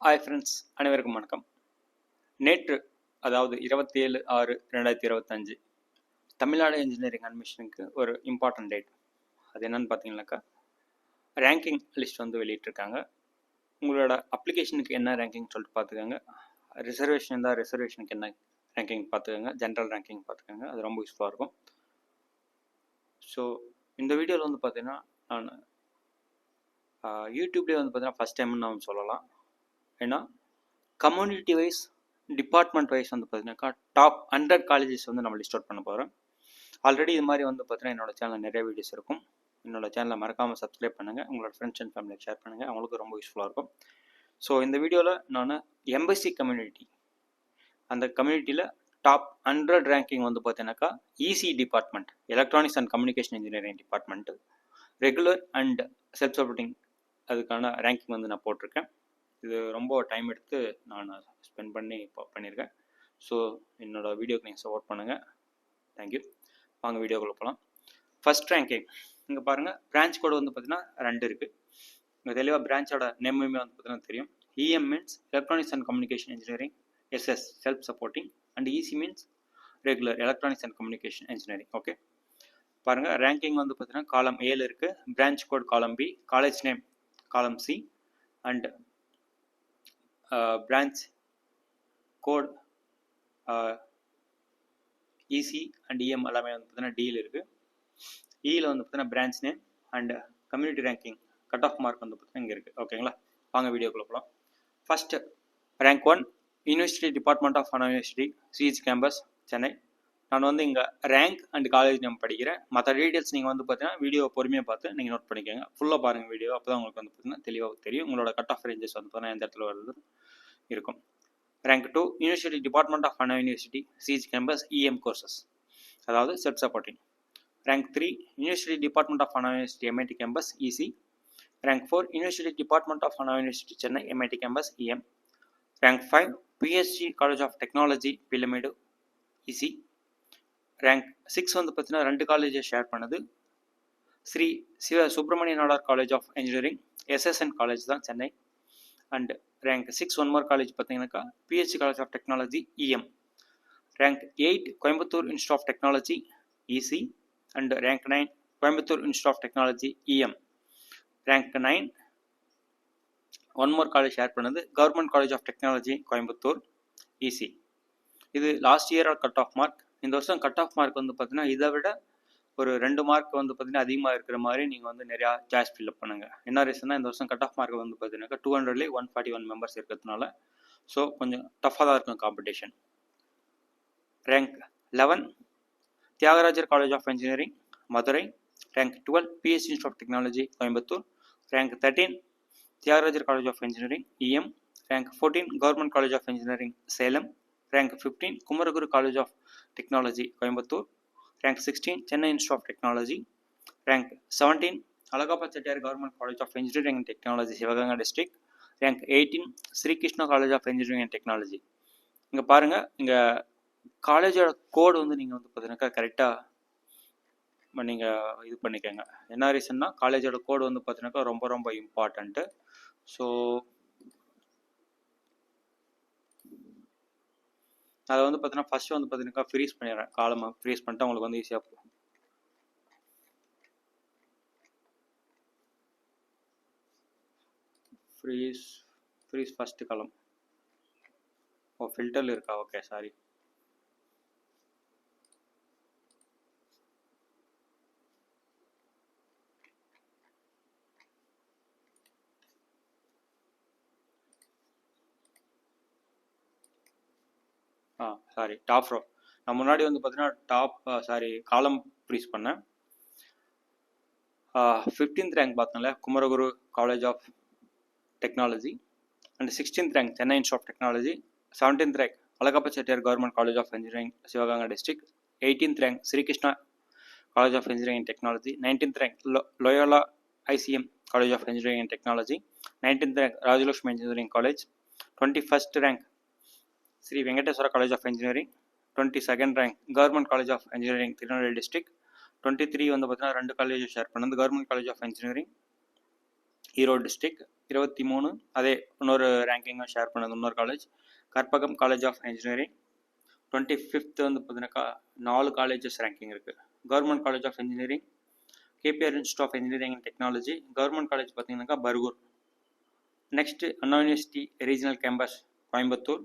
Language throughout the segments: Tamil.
ஹாய் ஃப்ரெண்ட்ஸ், அனைவருக்கும் வணக்கம். நேற்று அதாவது 27/6/2025 தமிழ்நாடு இன்ஜினியரிங் அட்மிஷனுக்கு ஒரு இம்பார்ட்டன்ட் டேட். அது என்னன்னு பார்த்தீங்கன்னாக்கா, ரேங்கிங் லிஸ்ட் வந்து வெளியிட்டிருக்காங்க. உங்களோட அப்ளிகேஷனுக்கு என்ன ரேங்கிங் சொல்லிட்டு பார்த்துக்கோங்க. ரிசர்வேஷன் இருந்தால் ரிசர்வேஷனுக்கு என்ன ரேங்கிங் பார்த்துக்கோங்க. ஜென்ரல் ரேங்கிங் பார்த்துக்கோங்க. அது ரொம்ப யூஸ்ஃபுல்லாக இருக்கும். ஸோ இந்த வீடியோவில் வந்து பார்த்தீங்கன்னா, நான் யூடியூப்லேயே வந்து பார்த்தீங்கன்னா ஃபஸ்ட் டைம்னு நான் சொல்லலாம். ஏன்னா கம்யூனிட்டி வைஸ் டிபார்ட்மெண்ட் வைஸ் வந்து பார்த்தீங்கன்னாக்கா டாப் 100 காலேஜஸ் வந்து நம்ம லிஸ்ட் அவுட் பண்ண போகிறோம். ஆல்ரெடி இது மாதிரி வந்து பார்த்தீங்கன்னா என்னோட சேனலில் நிறைய வீடியோஸ் இருக்கும். என்னோட சேனலை மறக்காமல் சப்ஸ்கிரைப் பண்ணுங்கள். உங்களோட ஃப்ரெண்ட்ஸ் அண்ட் ஃபேமிலியை ஷேர் பண்ணுங்கள். அவங்களுக்கு ரொம்ப யூஸ்ஃபுல்லாக இருக்கும். ஸோ இந்த வீடியோவில் நான் எம்பசி கம்யூனிட்டி, அந்த கம்யூனிட்டியில் டாப் 100 ரேங்கிங் வந்து பார்த்தீங்கன்னாக்கா EC department, electronics and communication engineering department, regular and self supporting, அதுக்கான ரேங்கிங் வந்து நான் போட்டிருக்கேன். இது ரொம்ப டைம் எடுத்து நான் ஸ்பெண்ட் பண்ணி பண்ணியிருக்கேன். ஸோ என்னோடய வீடியோக்கு நீங்கள் சப்போர்ட் பண்ணுங்கள். தேங்க்யூ. வாங்க வீடியோக்குள்ளே போகலாம். ஃபஸ்ட் ரேங்கிங் இங்கே பாருங்கள். பிரான்ச் கோடு வந்து பார்த்தீங்கன்னா 2 இருக்குது. இங்கே தெளிவாக பிரான்ச்சோட நேமுமே வந்து பார்த்தீங்கன்னா தெரியும். EM means electronics and communication engineering, SS self supporting, and EC means regular electronics and communication engineering. Okay, பாருங்கள் ரேங்கிங் வந்து பார்த்தீங்கன்னா காலம் 7 இருக்குது. Branch code column B, college name column C, and branch code EC and EM எல்லாமே வந்து பார்த்தீங்கன்னா டியில் இருக்குது. இயில் வந்து பார்த்தீங்கன்னா branch name and community ranking cut off mark வந்து பார்த்தீங்கன்னா இங்கே இருக்குது. ஓகேங்களா, வாங்க வீடியோக்குள்ளே போகலாம். First rank 1 university department of Anna university, CH campus, Chennai. நான் வந்து இங்கே ரேங்க் அண்ட் காலேஜ் நேம் படிக்கிறேன். மற்ற டீட்டெயில்ஸ் நீங்கள் வந்து பார்த்தீங்கன்னா வீடியோ பொறுமையாக பார்த்து நீங்கள் நோட் பண்ணிக்கோங்க. ஃபுல்லாக பாருங்கள் வீடியோ, அப்போ தான் உங்களுக்கு வந்து பார்த்தீங்கன்னா தெளிவாக தெரியும். உங்களோட கட் ஆஃப் ரேஞ்சஸ் வந்து பார்த்தீங்கன்னா எந்த இடத்துல வருது இருக்கும். Rank 2 university department of Anna university, CH campus, EM courses, அதாவது self supporting. Rank 3 university department of Anna university, MIT campus, EC. Rank 4 university department of Anna university, Chennai, MIT campus, EM. Rank 5 PSG college of technology, Peelamedu, EC. Rank 6 வந்து பார்த்தீங்கன்னா 2 காலேஜை ஷேர் பண்ணுது. Sri Subramaniya Nadar college of engineering, SSN college தான், Chennai. And rank 6 one more college பார்த்தீங்கன்னாக்கா PHC college of technology, EM. Rank 8 Coimbatore institute of technology, EC. And rank 9 Coimbatore institute of technology, EM. Rank 9 one more college share பண்ணது government college of technology, Coimbatore, EC. இது last year cut off mark. இந்த வருஷம் கட் ஆஃப் மார்க் வந்து பார்த்தீங்கன்னா இதை விட ஒரு 2 மார்க் வந்து பார்த்தீங்கன்னா அதிகமாக இருக்கிற மாதிரி நீங்கள் வந்து நிறையா சாய்ஸ் ஃபில்அப் பண்ணுங்கள். என்ன ரீசன்னா, இந்த வருஷம் கட் ஆஃப் மார்க் வந்து பார்த்தீங்கன்னாக்கா 200லே 141 மெம்பர்ஸ் இருக்கிறதுனால ஸோ கொஞ்சம் டஃப்பாக தான் இருக்கும் competition. Rank 11 Thiagarajar college of engineering, Madurai. Rank 12 PSG institute of technology, Coimbatore. Rank 13 Thiagarajar college of engineering, EM. Rank 14 government college of engineering, Salem. Rank 15 Kumaraguru college of technology, Coimbatore. Rank 16 Chennai institute of technology. Rank 17 Alagappa Chettiar government college of engineering and technology, Sivaganga district. Rank 18 Sri Krishna college of engineering and technology. இங்கே பாருங்கள், இங்கே காலேஜோட கோடு வந்து நீங்கள் வந்து பார்த்தீங்கன்னாக்கா கரெக்டாக நீங்கள் இது பண்ணிக்கோங்க. என்ன ரீசன்னா, காலேஜோட கோடு வந்து பார்த்தீங்கன்னாக்கா ரொம்ப ரொம்ப இம்பார்ட்டண்ட்டு. ஸோ அதை வந்து பார்த்தீங்கன்னா ஃபஸ்ட்டு வந்து பார்த்தீங்கன்னாக்கா ஃப்ரீஸ் பண்ணிடுறேன். காலமாக ஃப்ரீஸ் பண்ணிட்டு உங்களுக்கு வந்து ஈஸியாக போகும். ஃப்ரீஸ் ஃபஸ்ட்டு காலம். ஓ, ஃபில்டரில் இருக்கா? Okay, sorry. Sorry, top row. நான் முன்னாடி வந்து பார்த்தீங்கன்னா காலம் ஃப்ரீஸ் பண்ணேன். 15th ரேங்க் பார்த்தோம்ல Kumaraguru college of technology, and 16th rank Chennai institute of technology. 17th rank Alagappa Chettiar government college of engineering, Sivaganga district. 18th rank Sri Krishna college of engineering and technology. 19th rank Loyola ICM college of engineering and technology. 19th rank Rajalakshmi engineering college. 21st rank Sri Venkateswara college of engineering. 22nd rank government college of engineering, Tirunelveli district. 23 வந்து பார்த்தீங்கன்னா 2 காலேஜ் ஷேர் பண்ணது government college of engineering, Erode district. 23. அதே இன்னொரு ரேங்கிங்கும் ஷேர் பண்ணது இன்னொரு college Karpagam college of engineering. 25th வந்து பார்த்தீங்கன்னாக்கா 4 காலேஜஸ் ரேங்கிங் இருக்குது. Government college of engineering, KPR institute of engineering and technology. Government college பார்த்தீங்கன்னாக்கா Bargur. Next Anna university regional campus Coimbatore.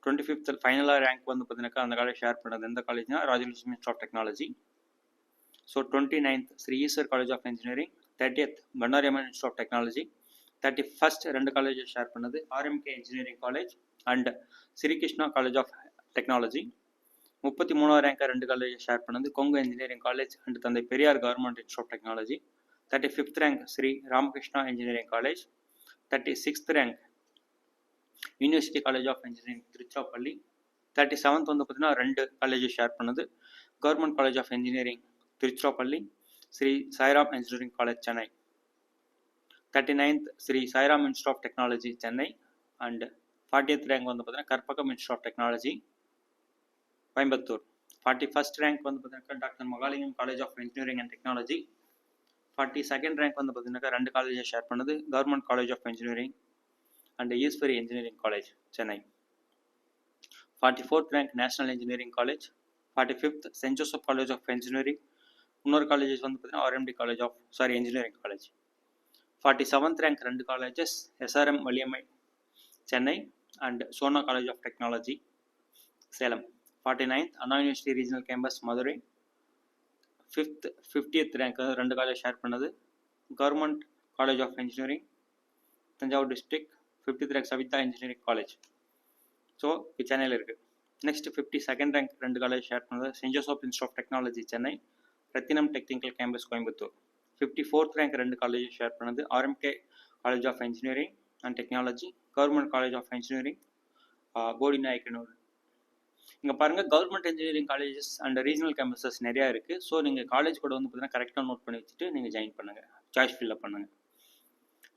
25th ஃபைனலாக ரேங்க் வந்து பார்த்தீங்கன்னாக்கா அந்த காலேஜ் ஷேர் பண்ணது எந்த காலேஜ்னா Rajalakshmi institute of technology. So 29th Sri Eshwar college of engineering. 30th Bannari Amman institute of technology. 31st 2 colleges share பண்ணது RMK engineering college and Srikrishna college of technology. 33வது ரேங்காக 2 காலேஜஸ் ஷேர் பண்ணது Kongu engineering college and Thanthai Periyar government institute of technology. 35th rank Sri Ramakrishna engineering college. 36th rank university college of engineering Tiruchirappalli. 37th வந்து பார்த்தீங்கன்னா 2 காலேஜஸ் ஷேர் பண்ணது government college of engineering Tiruchirappalli, Sri Sairam engineering college Chennai. 39th Sri Sairam institute of technology Chennai and 40th rank வந்து பார்த்தீங்கன்னா Karpagam institute of technology Coimbatore. 41st rank வந்து பார்த்தீங்கன்னா doctor Mahalingam college of engineering and technology. 42nd rank வந்து பார்த்தீங்கன்னா 2 காலேஜஸ் ஷேர் பண்ணது government college of engineering and Easwari engineering college Chennai. 44th rank national engineering college. 45th saint Joseph college of engineering. இன்னொரு காலேஜஸ் வந்து பார்த்தீங்கன்னா RMD college of engineering college. 47th rank 2 colleges SRM Valliammai Chennai and Sona college of technology Salem. 49th Anna university regional campus Madurai. 50th rank 2 college share பண்ணது government college of engineering Thanjavur district. 50th rank Savitha engineering college. So இது சென்னையில் இருக்குது. Next 52nd rank 2 college share பண்ணது Saint Joseph institute of technology Chennai, Rathinam technical campus Coimbatore. 54th rank 2 college share பண்ணது RMK college of engineering and technology, government college of engineering Bodi Nayakanur. இங்கே பாருங்கள் government engineering colleges and regional campuses நிறையா இருக்குது. ஸோ நீங்கள் காலேஜ் கூட வந்து பார்த்தீங்கன்னா கரெக்டாக நோட் பண்ணி வச்சுட்டு நீங்கள் ஜாயின் பண்ணுங்கள், சாய்ஸ் ஃபில்அப் பண்ணுங்கள்.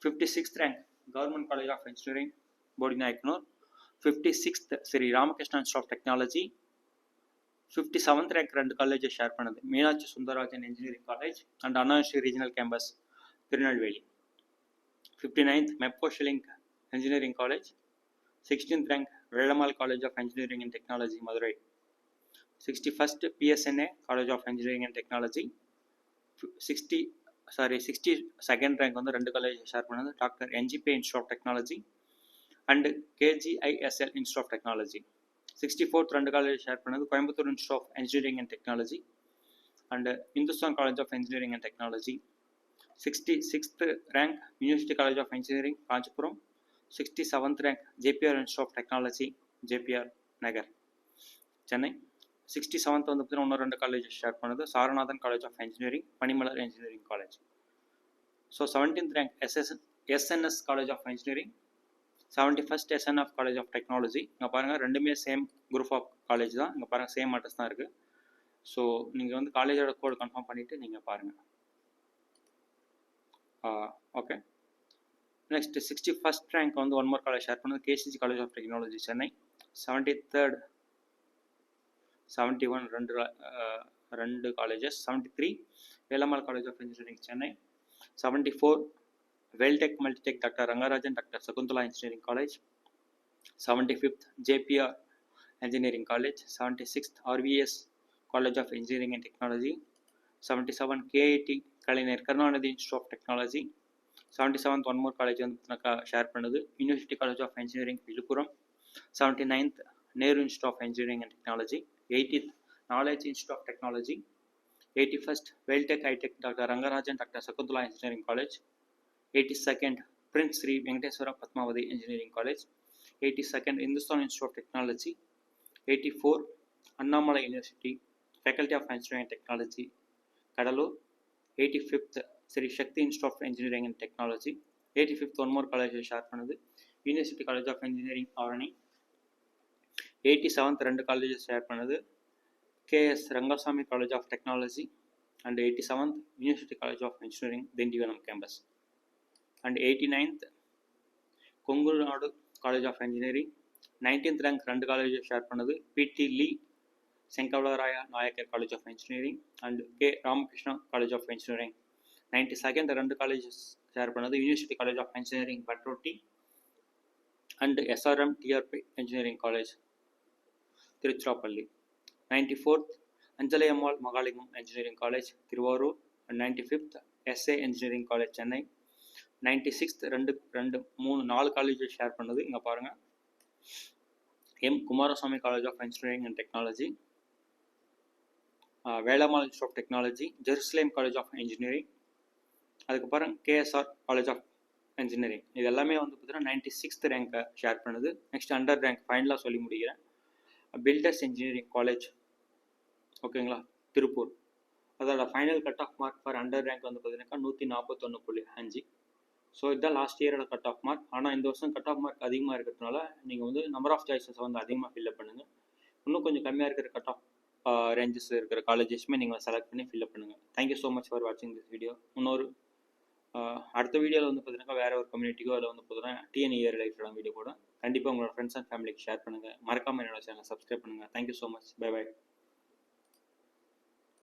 56th rank government college of engineering Bodi Nayakanur. 56th Sri Ramakrishna institute of technology. 57th rank 2 colleges share பண்ணது Meenakshi Sundararajan engineering college and Anna university regional campus Tirunelveli. 59th Mepco Schlenk engineering college. 16th rank Velammal college of engineering and technology Madurai. 61st PSNA college of engineering and technology. 62nd rank வந்து 2 காலேஜ் ஷேர் பண்ணது doctor NGP institute of technology and KGISL institute of technology. 64th 2 college share பண்ணது Coimbatore institute of engineering and technology and Hindustan college of engineering and technology. 66th rank university college of engineering Kanchipuram. 67th rank JBR institute of technology JBR Nagar Chennai. 67th வந்து பார்த்தீங்கன்னா இன்னொரு 2 காலேஜ் ஷேர் பண்ணது Saranathan college of engineering, Panimalar engineering college. So 17th rank SNS college of engineering. 71st SNF college of technology. இங்கே பாருங்கள் ரெண்டுமே சேம் குரூப் ஆஃப் காலேஜ் தான். இங்கே பாருங்கள் சேம் அட்ரஸ் தான் இருக்குது. ஸோ நீங்கள் வந்து காலேஜோட கோடு கன்ஃபார்ம் பண்ணிவிட்டு நீங்கள் பாருங்கள். ஓகே. நெக்ஸ்ட் 61st ரேங்க் வந்து ஒன் மோர் காலேஜ் ஷேர் பண்ணது KCG college of technology Chennai. 73rd 71 ரெண்டு colleges. 73 Velammal college of engineering Chennai. 74 Veltech multitech doctor Rangarajan doctor Sakunthala engineering college. 75th JBR engineering college. 76th RVS college of engineering and technology. 77 KIT Kalaignar Karunanidhi institute of technology. 77th one more college வந்து ஷேர் பண்ணது university college of engineering Villupuram. 79th Nehru institute of engineering and technology. 80th knowledge institute of technology. 81st Veltech hitech doctor Rangarajan doctor Sakunthala engineering college. 82nd prince Shri Venkateswara Padmavathi engineering college. 82nd Hindustan institute of technology. 84 Annamalai university faculty of engineering and technology Cuddalore. 85th Shri Sakthi institute of engineering and technology. 85th one more college share பண்ணது university college of engineering Arani. 87th 2 colleges share பண்ணது K S Rangasamy college of technology and 87th university college of engineering Tindivanam campus. And 89th Kongu Nadu college of engineering. 19th rank 2 colleges share பண்ணது P T Lee Chengalvaraya Naicker college of engineering and K Ramakrishna college of engineering. 92nd 2 colleges share பண்ணது university college of engineering Panruti and SRM TRP engineering college Tiruchirappalli. 94th Anjalai Ammal Mahalingam engineering college Thiruvarur. 95th S A engineering college Chennai. 96th 4 college share பண்ணது இங்கே பாருங்கள். M Kumaraswamy college of engineering and technology, Velammal institute of technology, Jerusalem college of engineering, அதுக்கப்புறம் கேஎஸ்ஆர் காலேஜ் ஆஃப் இன்ஜினியரிங். இது எல்லாமே வந்து பார்த்தீங்கன்னா 96th ரேங்கை ஷேர் பண்ணுது. நெக்ஸ்ட் அண்டர் ரேங்க் ஃபைனலாக சொல்லி முடிக்கிறேன். பில்டர்ஸ் இன்ஜினியரிங் காலேஜ், ஓகேங்களா, திருப்பூர். அதோட final cut off mark for under rank வந்து பார்த்தீங்கன்னா 141.5. ஸோ இதுதான் லாஸ்ட் இயரோட கட் ஆஃப் மார்க். ஆனால் இந்த வருஷம் கட் ஆஃப் மார்க் அதிகமாக இருக்கிறதுனால நீங்கள் வந்து நம்பர் ஆஃப் சாய்ஸஸ் வந்து அதிகமாக ஃபில்அப் பண்ணுங்கள். இன்னும் கொஞ்சம் கம்மியாக இருக்கிற கட் ஆஃப் ரேஞ்சஸ் இருக்கிற காலேஜஸ்மே நீங்கள் செலக்ட் பண்ணி ஃபில்அப் பண்ணுங்கள். தேங்க்யூ ஸோ மச் ஃபார் வாட்சிங் திஸ் வீடியோ. இன்னொரு அடுத்த வீடியோவில் வந்து பார்த்தீங்கன்னா வேறு ஒரு கம்யூனிட்டிக்கோ அதில் வந்து பார்த்தீங்கன்னா டிஎன்இஆர் ரிலேட்டடான வீடியோ கூட கண்டிப்பாக உங்களோட ஃப்ரெண்ட்ஸ் அண்ட் ஃபேமிலிக்கு ஷேர் பண்ணுங்கள். மறக்காமல் என்னோட சேனலை சப்ஸ்கிரைப் பண்ணுங்கள். Thank you so much. Bye by.